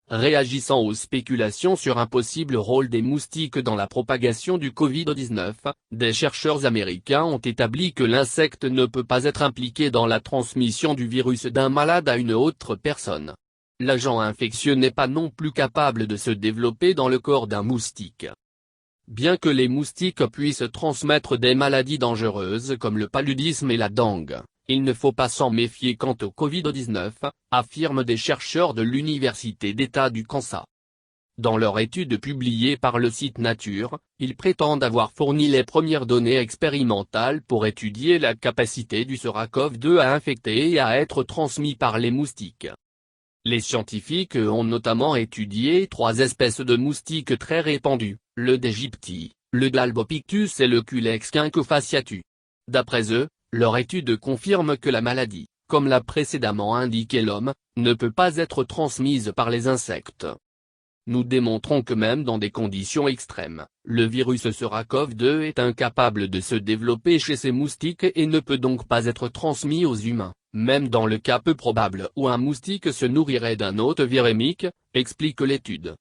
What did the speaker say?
Réagissant aux spéculations sur un possible rôle des moustiques dans la propagation du Covid-19, des chercheurs américains ont établi que l'insecte ne peut pas être impliqué dans la transmission du virus d'un malade à une autre personne. L'agent infectieux n'est pas non plus capable de se développer dans le corps d'un moustique. Bien que les moustiques puissent transmettre des maladies dangereuses comme le paludisme et la dengue, il ne faut pas s'en méfier quant au Covid-19, affirment des chercheurs de l'Université d'État du Kansas. Dans leur étude publiée par le site Nature, ils prétendent avoir fourni les premières données expérimentales pour étudier la capacité du SARS-CoV-2 à infecter et à être transmis par les moustiques. Les scientifiques ont notamment étudié 3 espèces de moustiques très répandues, le d'Egypti, le Dalbopictus et le Culex quinquefasciatus. D'après eux, leur étude confirme que la maladie, comme l'a précédemment indiqué l'homme, ne peut pas être transmise par les insectes. Nous démontrons que même dans des conditions extrêmes, le virus SARS-CoV-2 est incapable de se développer chez ces moustiques et ne peut donc pas être transmis aux humains, même dans le cas peu probable où un moustique se nourrirait d'un hôte virémique, explique l'étude.